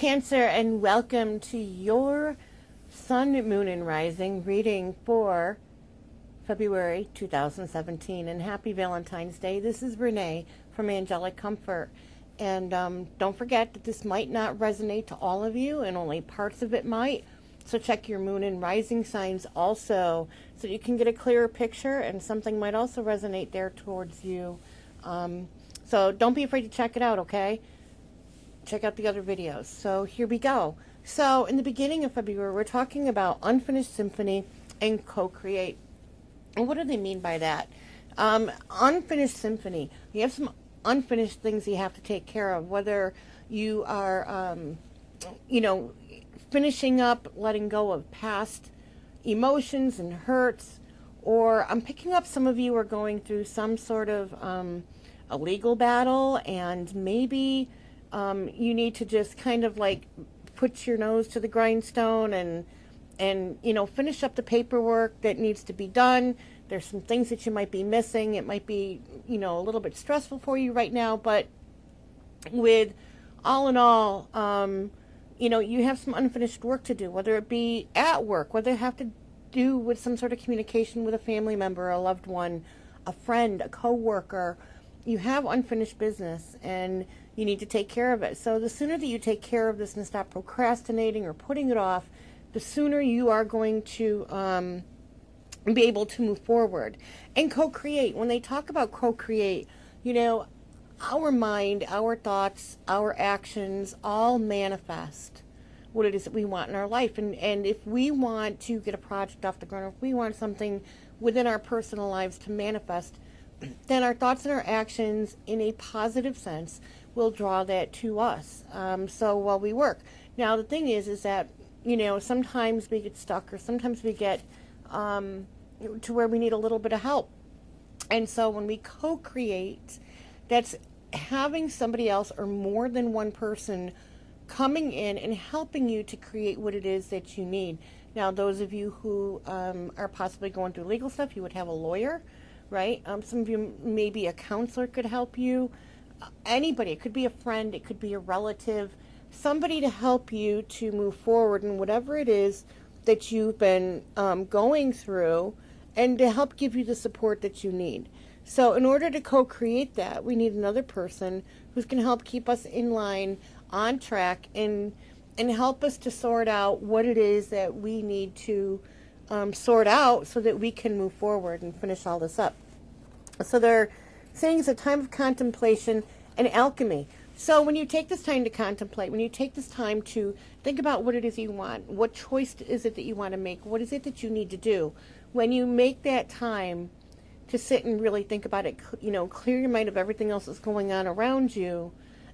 Cancer, and welcome to your Sun, Moon, and Rising reading for February 2017. And happy Valentine's Day. This is Renee from Angelic Comfort. And don't forget that this might not resonate to all of you, and only parts of it might. So check your Moon and Rising signs also, so you can get a clearer picture, and something might also resonate there towards you. So don't be afraid to check it out, okay? Check out the other videos. So here we go. So in the beginning of February, we're talking about unfinished symphony and co-create. And what do they mean by that? Unfinished symphony. You have some unfinished things you have to take care of, whether you are, finishing up, letting go of past emotions and hurts, or I'm picking up some of you are going through some sort of a legal battle, and maybe you need to just kind of like put your nose to the grindstone and finish up the paperwork that needs to be done. There's some things that you might be missing. It might be, a little bit stressful for you right now, but with all in all, you have some unfinished work to do, whether it be at work, whether it have to do with some sort of communication with a family member, a loved one, a friend, a co-worker. You have unfinished business, and you need to take care of it. So the sooner that you take care of this and stop procrastinating or putting it off, the sooner you are going to be able to move forward and co-create. When they talk about co-create, our mind, our thoughts, our actions all manifest what it is that we want in our life. And if we want to get a project off the ground, if we want something within our personal lives to manifest, then our thoughts and our actions in a positive sense will draw that to us. So while we work. Now the thing is that, sometimes we get stuck, or sometimes we get to where we need a little bit of help. And so when we co-create, that's having somebody else or more than one person coming in and helping you to create what it is that you need. Now, those of you who are possibly going through legal stuff, you would have a lawyer, right? Some of you, maybe a counselor could help you. Anybody, it could be a friend, it could be a relative, somebody to help you to move forward in whatever it is that you've been going through, and to help give you the support that you need. So in order to co-create that, we need another person who's going to help keep us in line, on track, and help us to sort out what it is that we need to sort out so that we can move forward and finish all this up. So they're saying it's a time of contemplation and alchemy. So when you take this time to contemplate, when you take this time to think about what it is you want, what choice is it that you want to make, what is it that you need to do, when you make that time to sit and really think about it, clear your mind of everything else that's going on around you,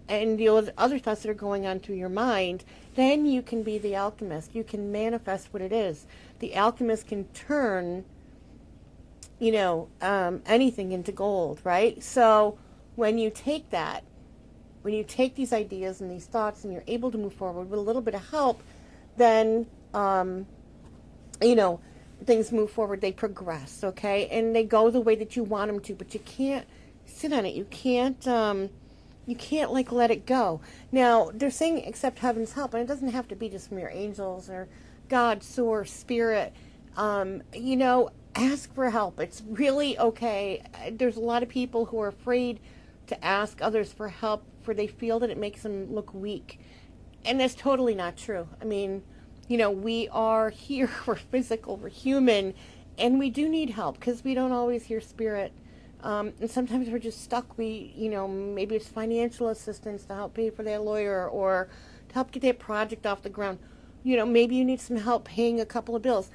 and the other thoughts that are going on through your mind, then you can be the alchemist. You can manifest what it is. The alchemist can turn, anything into gold, right? So when you take that, when you take these ideas and these thoughts and you're able to move forward with a little bit of help, then, things move forward, they progress, okay? And they go the way that you want them to, but you can't sit on it. You can't let it go. Now, they're saying accept heaven's help, and it doesn't have to be just from your angels or God, source, spirit. Ask for help. It's really okay. There's a lot of people who are afraid to ask others for help, for they feel that it makes them look weak. And that's totally not true. I mean, we are here, we're physical, we're human, and we do need help because we don't always hear spirit. And sometimes we're just stuck. Maybe it's financial assistance to help pay for that lawyer, or to help get that project off the ground. Maybe you need some help paying a couple of bills.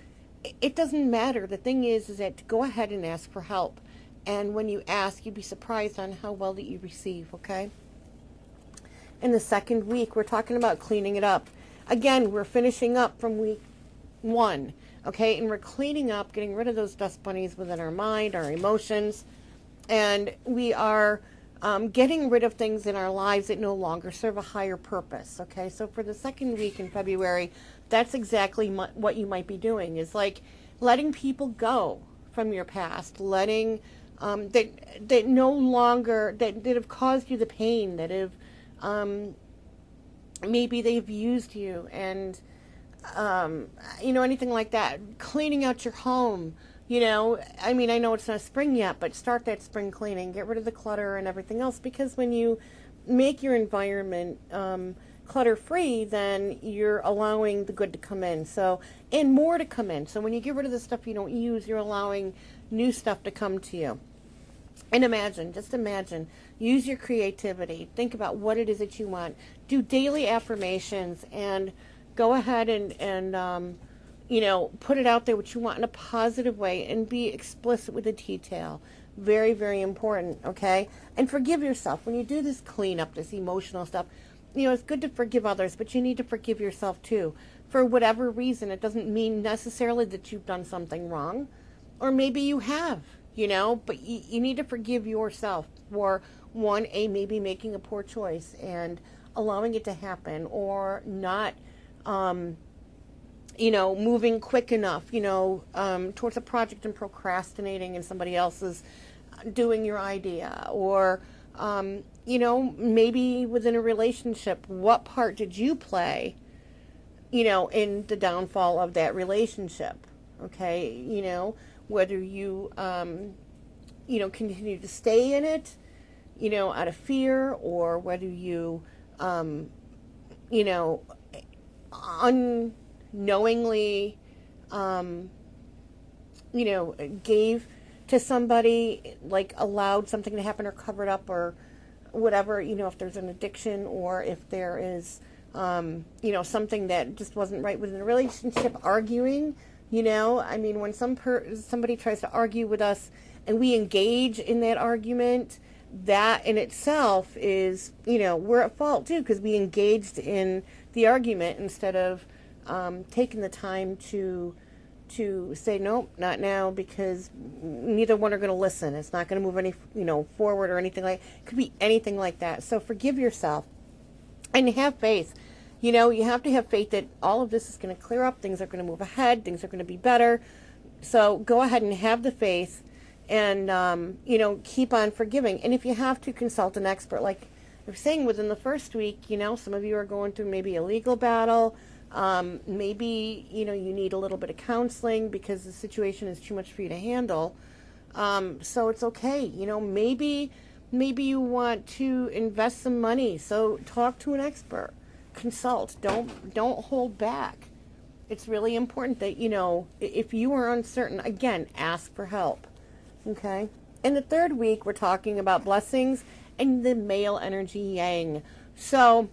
It doesn't matter. The thing is that to go ahead and ask for help. And when you ask, you'd be surprised on how well that you receive, okay? In the second week, we're talking about cleaning it up. Again, we're finishing up from week 1, okay? And we're cleaning up, getting rid of those dust bunnies within our mind, our emotions. And we are getting rid of things in our lives that no longer serve a higher purpose, okay? So for the second week in February, that's exactly what you might be doing, is like letting people go from your past, letting that no longer, that have caused you the pain, that have maybe they've used you, and anything like that. Cleaning out your home. I mean, I know it's not spring yet, but start that spring cleaning. Get rid of the clutter and everything else, because when you make your environment clutter free, then you're allowing the good to come in. So, and more to come in. So when you get rid of the stuff you don't use, you're allowing new stuff to come to you. And just imagine, use your creativity. Think about what it is that you want. Do daily affirmations and go ahead and put it out there what you want in a positive way, and be explicit with the detail. Very, very important, okay? And forgive yourself. When you do this cleanup, this emotional stuff, it's good to forgive others, but you need to forgive yourself too. For whatever reason, it doesn't mean necessarily that you've done something wrong, or maybe you have, but you need to forgive yourself for maybe making a poor choice and allowing it to happen, or not, moving quick enough, towards a project and procrastinating, and somebody else is doing your idea, or, maybe within a relationship, what part did you play, in the downfall of that relationship? Okay. Whether you, continue to stay in it, out of fear, or whether you, unknowingly, gave to somebody, like allowed something to happen or covered up or whatever, if there's an addiction, or if there is, something that just wasn't right within the relationship, arguing, I mean, when somebody tries to argue with us and we engage in that argument, that in itself is, we're at fault too, because we engaged in the argument instead of taking the time to say, nope, not now, because neither one are going to listen. It's not going to move any, forward or anything like, it could be anything like that. So forgive yourself and have faith. You have to have faith that all of this is going to clear up. Things are going to move ahead. Things are going to be better. So go ahead and have the faith, and, keep on forgiving. And if you have to, consult an expert. Like I'm saying, within the first week, some of you are going through maybe a legal battle. Maybe, you need a little bit of counseling because the situation is too much for you to handle. So it's okay. Maybe you want to invest some money. So talk to an expert, consult. Don't hold back. It's really important that, if you are uncertain, again, ask for help. Okay. In the third week, we're talking about blessings and the male energy yang. So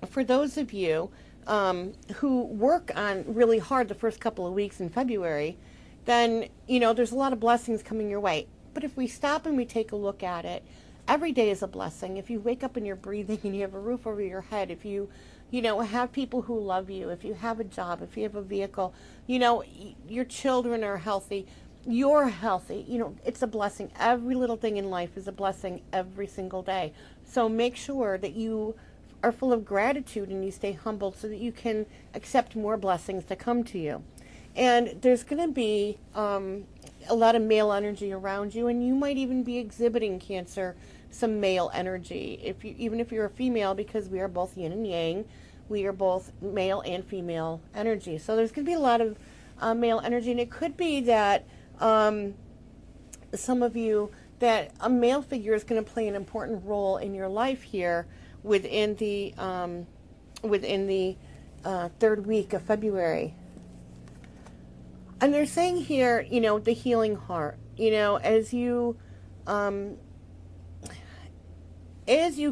for those of you who work on really hard the first couple of weeks in February, then, there's a lot of blessings coming your way. But if we stop and we take a look at it, every day is a blessing. If you wake up and you're breathing and you have a roof over your head, if you, have people who love you, if you have a job, if you have a vehicle, your children are healthy, you're healthy, it's a blessing. Every little thing in life is a blessing every single day. So make sure that you are full of gratitude and you stay humble so that you can accept more blessings to come to you. And there's going to be a lot of male energy around you, and you might even be exhibiting, Cancer, some male energy. Even if you're a female, because we are both yin and yang, we are both male and female energy. So there's going to be a lot of male energy, and it could be that some of you, that a male figure is going to play an important role in your life here within the third week of February. And they're saying here, the healing heart, as you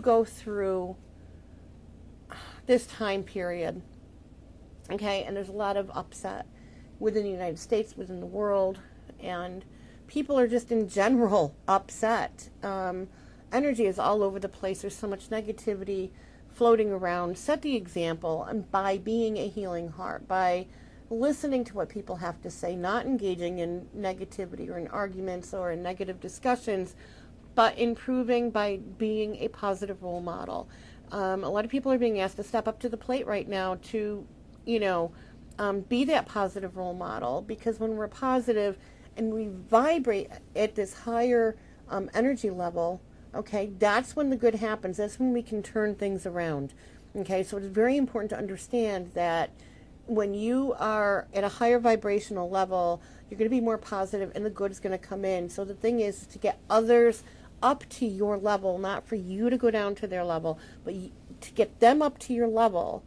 go through this time period, okay, and there's a lot of upset within the United States, within the world, and people are just in general upset. Energy is all over the place. There's so much negativity floating around. Set the example, and by being a healing heart, by listening to what people have to say, not engaging in negativity or in arguments or in negative discussions, but improving by being a positive role model. A lot of people are being asked to step up to the plate right now to, be that positive role model, because when we're positive and we vibrate at this higher energy level, okay, that's when the good happens. That's when we can turn things around. Okay, so it's very important to understand that when you are at a higher vibrational level, you're going to be more positive and the good is going to come in. So the thing is to get others up to your level, not for you to go down to their level, but to get them up to your level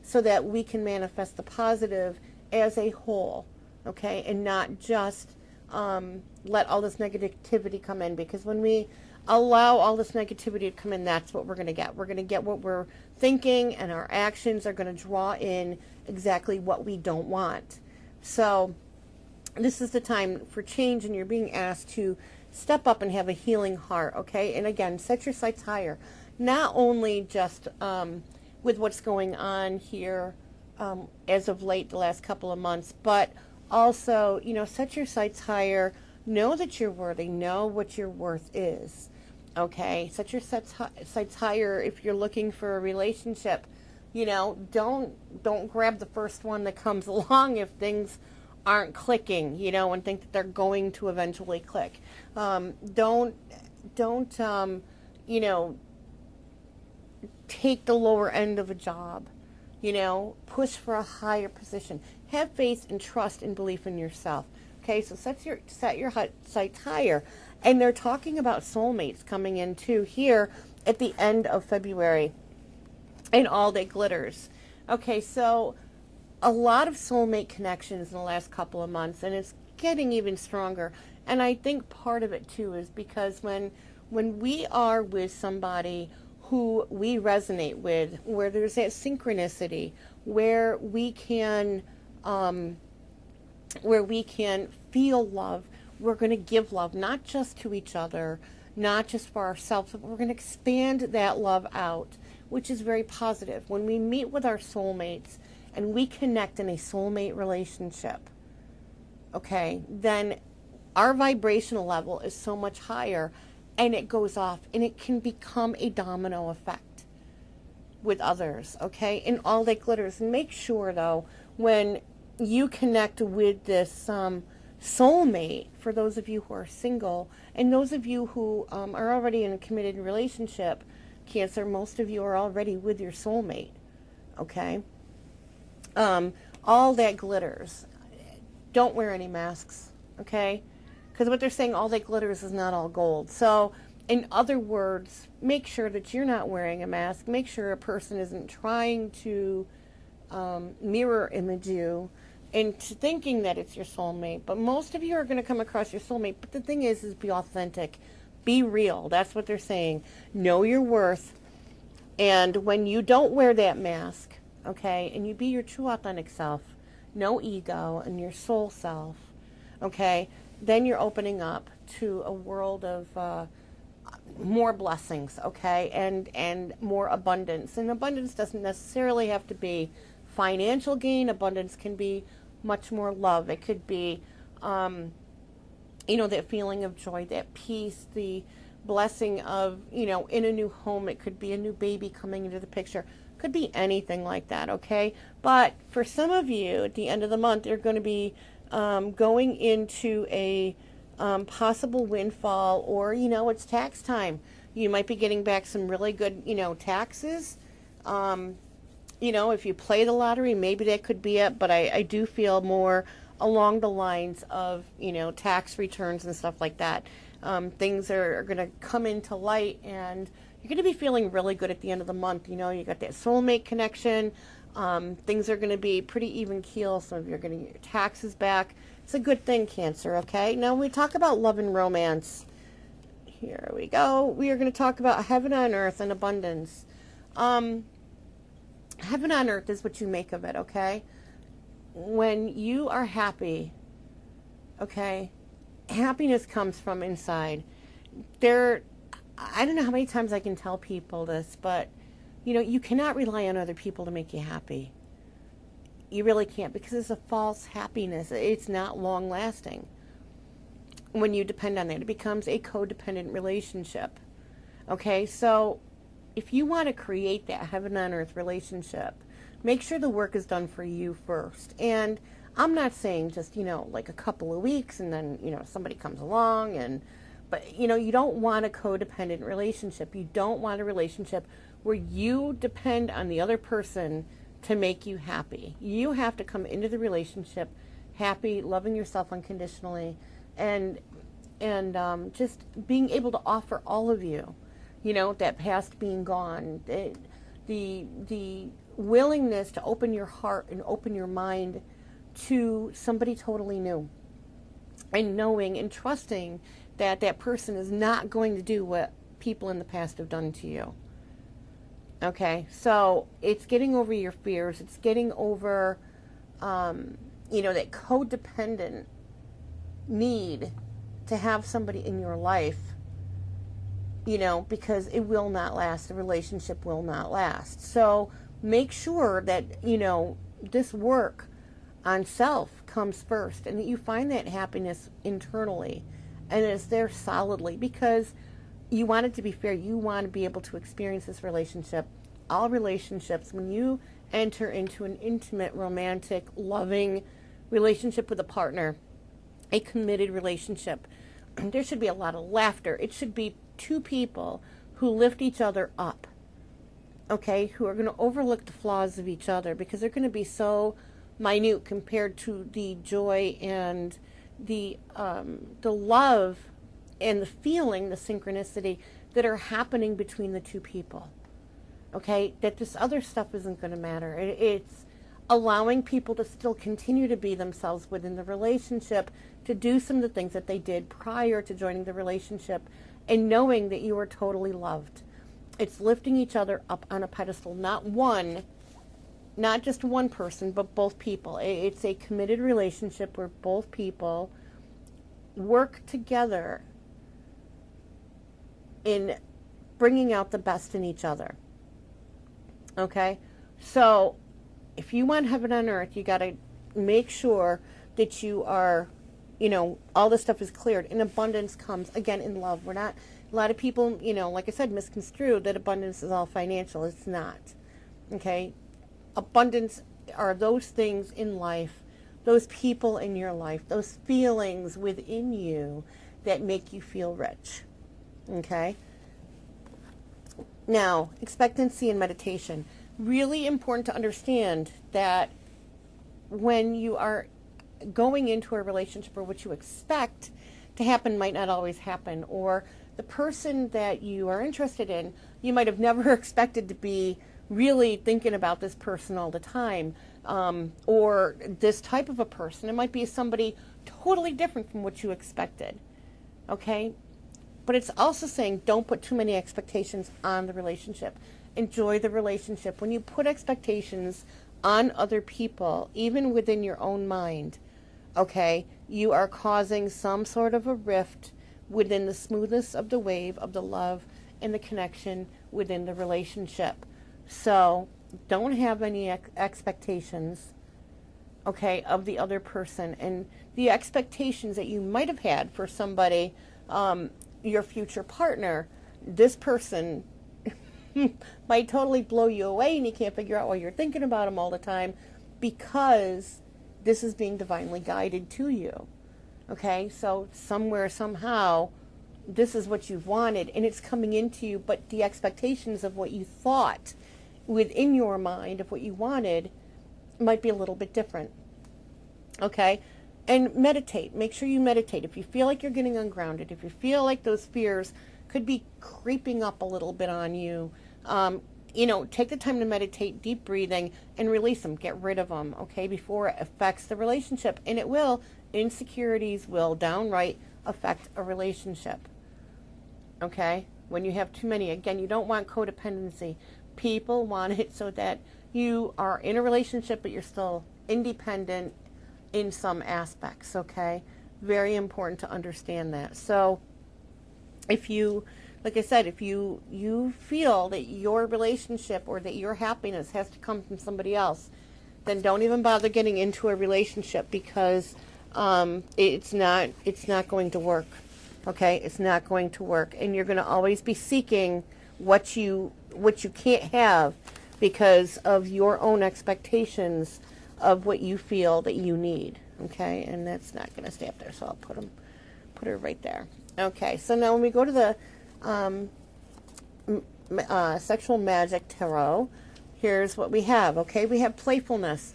so that we can manifest the positive as a whole, okay, and not just let all this negativity come in, because when we allow all this negativity to come in, that's what we're going to get. We're going to get what we're thinking, and our actions are going to draw in exactly what we don't want. So this is the time for change, and you're being asked to step up and have a healing heart, okay? And again, set your sights higher. Not only just with what's going on here as of late, the last couple of months, but also, set your sights higher. Know that you're worthy. Know what your worth is, okay? Set your sights higher if you're looking for a relationship. Don't grab the first one that comes along if things aren't clicking, and think that they're going to eventually click. Don't take the lower end of a job. Push for a higher position. Have faith and trust and belief in yourself. Okay, so set your sights higher. And they're talking about soulmates coming in too here at the end of February, and all that glitters. Okay, so a lot of soulmate connections in the last couple of months, and it's getting even stronger. And I think part of it too is because when we are with somebody who we resonate with, where there's that synchronicity, where we can feel love, we're going to give love, not just to each other, not just for ourselves, but we're going to expand that love out, which is very positive. When we meet with our soulmates and we connect in a soulmate relationship, okay, then our vibrational level is so much higher, and it goes off, and it can become a domino effect with others, okay, and all that glitters. And make sure, though, when you connect with this soulmate, for those of you who are single, and those of you who are already in a committed relationship, Cancer, most of you are already with your soulmate, okay? All that glitters. Don't wear any masks, okay? Because what they're saying, all that glitters is not all gold. So, in other words, make sure that you're not wearing a mask. Make sure a person isn't trying to mirror image you into thinking that it's your soulmate. But most of you are going to come across your soulmate. But the thing is be authentic. Be real. That's what they're saying. Know your worth. And when you don't wear that mask, okay, and you be your true authentic self, no ego, and your soul self, okay, then you're opening up to a world of more blessings, okay, and more abundance. And abundance doesn't necessarily have to be financial gain. Abundance can be much more love. It could be, that feeling of joy, that peace, the blessing of, in a new home. It could be a new baby coming into the picture. Could be anything like that, okay? But for some of you, at the end of the month, you're going to be going into a possible windfall, or, it's tax time. You might be getting back some really good, taxes. If you play the lottery, maybe that could be it. But I do feel more along the lines of, tax returns and stuff like that. Things are going to come into light, and you're going to be feeling really good at the end of the month. You got that soulmate connection. Things are going to be pretty even keel. Some of you are going to get your taxes back. It's a good thing, Cancer, okay? Now, when we talk about love and romance, here we go. We are going to talk about heaven on earth and abundance. Heaven on earth is what you make of it, okay? When you are happy, okay, happiness comes from inside. I don't know how many times I can tell people this, but, you cannot rely on other people to make you happy. You really can't, because it's a false happiness. It's not long lasting. When you depend on that, it becomes a codependent relationship. Okay, so if you want to create that heaven on earth relationship, make sure the work is done for you first. And I'm not saying just, like a couple of weeks and then, somebody comes along and But, you don't want a codependent relationship. You don't want a relationship where you depend on the other person to make you happy. You have to come into the relationship happy, loving yourself unconditionally, and just being able to offer all of you, that past being gone, the willingness to open your heart and open your mind to somebody totally new, and knowing and trusting that that person is not going to do what people in the past have done to you. Okay, so it's getting over your fears. It's getting over, that codependent need to have somebody in your life, because it will not last. The relationship will not last. So make sure that, this work on self comes first, and that you find that happiness internally and it's there solidly, because you want it to be fair. You want to be able to experience this relationship. All relationships, when you enter into an intimate, romantic, loving relationship with a partner, a committed relationship, there should be a lot of laughter. It should be two people who lift each other up, okay, who are going to overlook the flaws of each other, because they're going to be so minute compared to the joy and the love and the feeling, the synchronicity that are happening between the two people. Okay, that this other stuff isn't going to matter. It's allowing people to still continue to be themselves within the relationship, to do some of the things that they did prior to joining the relationship, and knowing that you are totally loved. It's lifting each other up on a pedestal, not just one person, but both people. It's a committed relationship where both people work together in bringing out the best in each other. Okay? So if you want heaven on earth, you got to make sure that you are, all this stuff is cleared. And abundance comes, again, in love. We're not, a lot of people, like I said, misconstrue that abundance is all financial. It's not. Okay? Abundance are those things in life, those people in your life, those feelings within you that make you feel rich. Okay? Now, expectancy and meditation. Really important to understand that when you are going into a relationship, or what you expect to happen might not always happen, or the person that you are interested in, you might have never expected to be really thinking about this person all the time, or this type of a person. It might be somebody totally different from what you expected. Okay? But it's also saying don't put too many expectations on the relationship. Enjoy the relationship. When you put expectations on other people, even within your own mind, okay, you are causing some sort of a rift within the smoothness of the wave of the love and the connection within the relationship. So don't have any expectations, okay, of the other person. And the expectations that you might have had for somebody, your future partner, this person might totally blow you away, and you can't figure out why you're thinking about them all the time, because this is being divinely guided to you. Okay, so somewhere, somehow, this is what you've wanted, and it's coming into you, but the expectations of what you thought within your mind of what you wanted might be a little bit different. Okay? And meditate. Make sure you meditate. If you feel like you're getting ungrounded, if you feel like those fears could be creeping up a little bit on you, take the time to meditate, deep breathing, and release them. Get rid of them, okay, before it affects the relationship. And it will. Insecurities will downright affect a relationship. Okay? When you have too many, again, you don't want codependency. People want it so that you are in a relationship, but you're still independent in some aspects, okay? Very important to understand that. So if you, like I said, if you feel that your relationship or that your happiness has to come from somebody else, then don't even bother getting into a relationship, because it's not going to work. Okay? It's not going to work. And you're going to always be seeking what you can't have because of your own expectations of what you feel that you need. Okay? And that's not going to stay up there, so I'll put her right there. Okay, so now when we go to the Sexual Magic Tarot, here's what we have. Okay, we have playfulness.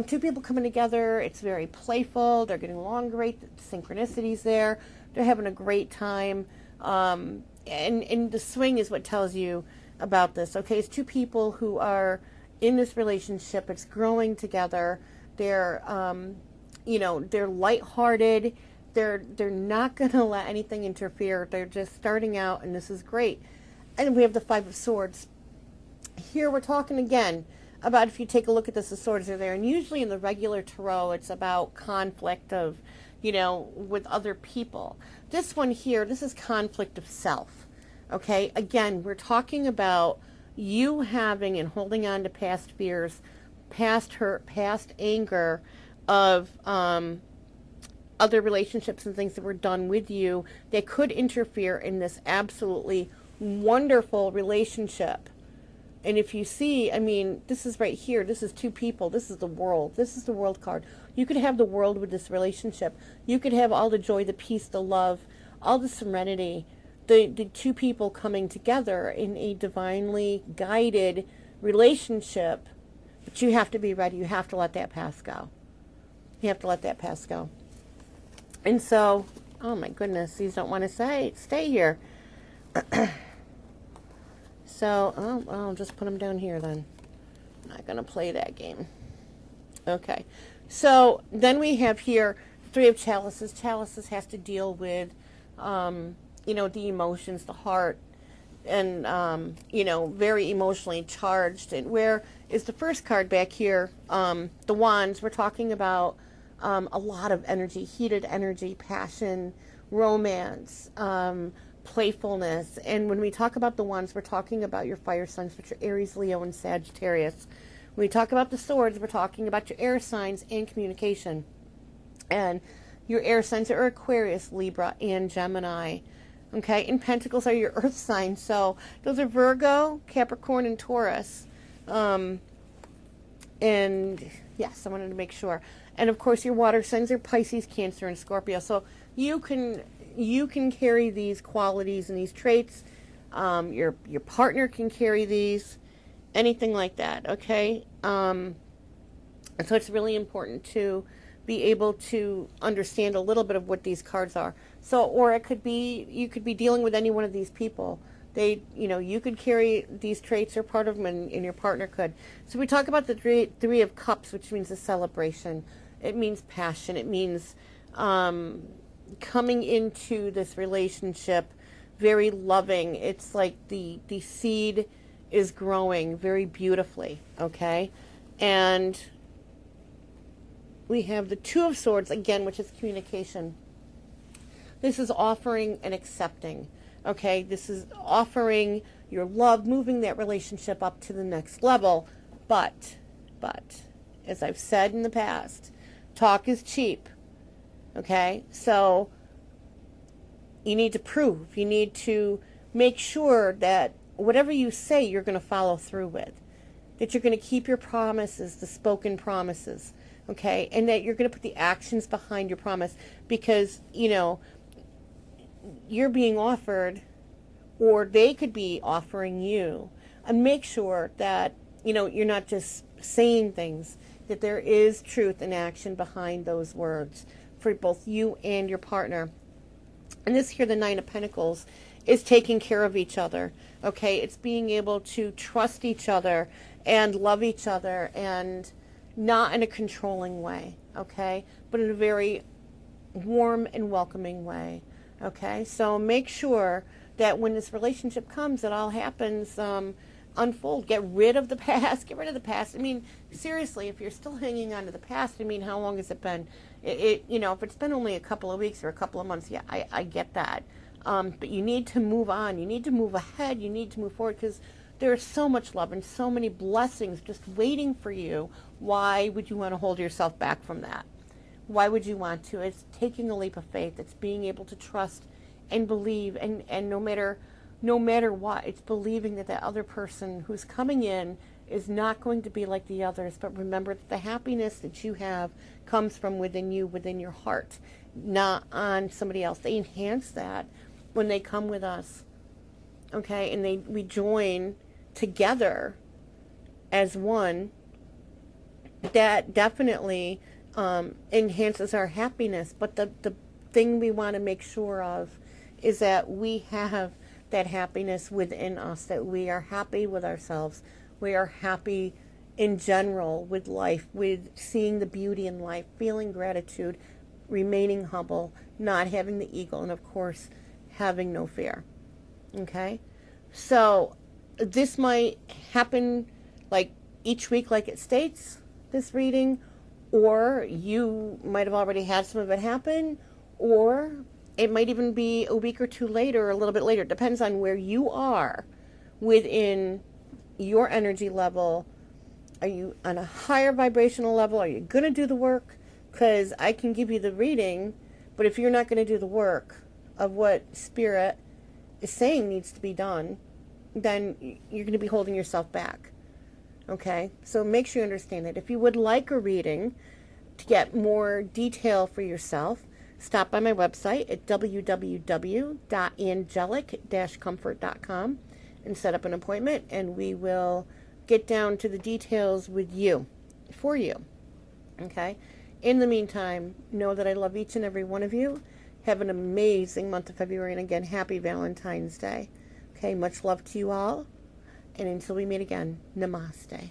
Two people coming together, it's very playful, they're getting along great, the synchronicity's there, they're having a great time, and the swing is what tells you about this. Okay, it's two people who are in this relationship, it's growing together, they're they're lighthearted, they're not going to let anything interfere, they're just starting out, and this is great. And we have the Five of Swords. Here we're talking again about, if you take a look at this, the swords are there. And usually in the regular tarot, it's about conflict of, with other people. This one here, this is conflict of self. Okay, again, we're talking about you having and holding on to past fears, past hurt, past anger of other relationships and things that were done with you that could interfere in this absolutely wonderful relationship. And if you see, this is right here. This is two people. This is the world. This is the world card. You could have the world with this relationship. You could have all the joy, the peace, the love, all the serenity, the two people coming together in a divinely guided relationship. But you have to be ready. You have to let that past go. You have to let that past go. And so, oh my goodness, these don't want to stay here. So, I'll just put them down here then. I'm not going to play that game. Okay. So, then we have here Three of Chalices. Chalices has to deal with, the emotions, the heart, and, very emotionally charged. And where is the first card back here? The Wands. We're talking about a lot of energy, heated energy, passion, romance, playfulness. And when we talk about the Wands, we're talking about your fire signs, which are Aries, Leo, and Sagittarius. When we talk about the Swords, we're talking about your air signs and communication. And your air signs are Aquarius, Libra, and Gemini. Okay, and Pentacles are your earth signs. So those are Virgo, Capricorn, and Taurus. And yes, I wanted to make sure. And of course, your water signs are Pisces, Cancer, and Scorpio. So you can carry these qualities and these traits. Your partner can carry these, anything like that. Okay. And so it's really important to be able to understand a little bit of what these cards are. So, or it could be, you could be dealing with any one of these people. You could carry these traits or part of them, and your partner could. So we talk about the three of Cups, which means a celebration. It means passion. It means coming into this relationship very loving. It's like the seed is growing very beautifully, okay? And we have the Two of Swords, again, which is communication. This is offering and accepting, okay? This is offering your love, moving that relationship up to the next level. But, as I've said in the past, talk is cheap, okay? So you need to prove. You need to make sure that whatever you say, you're going to follow through with. That you're going to keep your promises, the spoken promises, okay? And that you're going to put the actions behind your promise, because, you're being offered, or they could be offering you. And make sure that, you're not just saying things, that there is truth and action behind those words for both you and your partner. And this here, the Nine of Pentacles, is taking care of each other, okay? It's being able to trust each other and love each other, and not in a controlling way, okay? But in a very warm and welcoming way, okay? So make sure that when this relationship comes, it all happens, unfold. Get rid of the past. Get rid of the past. Seriously, if you're still hanging on to the past, how long has it been? If it's been only a couple of weeks or a couple of months, yeah, I get that. But you need to move on. You need to move ahead. You need to move forward, because there is so much love and so many blessings just waiting for you. Why would you want to hold yourself back from that? Why would you want to? It's taking a leap of faith. It's being able to trust and believe, and no matter what, it's believing that that other person who's coming in is not going to be like the others. But remember that the happiness that you have comes from within you, within your heart. not on somebody else. They enhance that when they come with us. Okay, and we join together as one. That definitely enhances our happiness. But the thing we want to make sure of is that we have that happiness within us, that we are happy with ourselves. We are happy in general with life, with seeing the beauty in life, feeling gratitude, remaining humble, not having the ego, and of course, having no fear. Okay? So this might happen like each week, like it states, this reading, or you might have already had some of it happen, or it might even be a week or two later, or a little bit later. It depends on where you are within your energy level. Are you on a higher vibrational level? Are you going to do the work? Because I can give you the reading, but if you're not going to do the work of what Spirit is saying needs to be done, then you're going to be holding yourself back. Okay? So make sure you understand that. If you would like a reading to get more detail for yourself, stop by my website at www.angelic-comfort.com and set up an appointment, and we will get down to the details with you, for you. Okay? In the meantime, know that I love each and every one of you. Have an amazing month of February, and again, happy Valentine's Day. Okay, much love to you all, and until we meet again, namaste.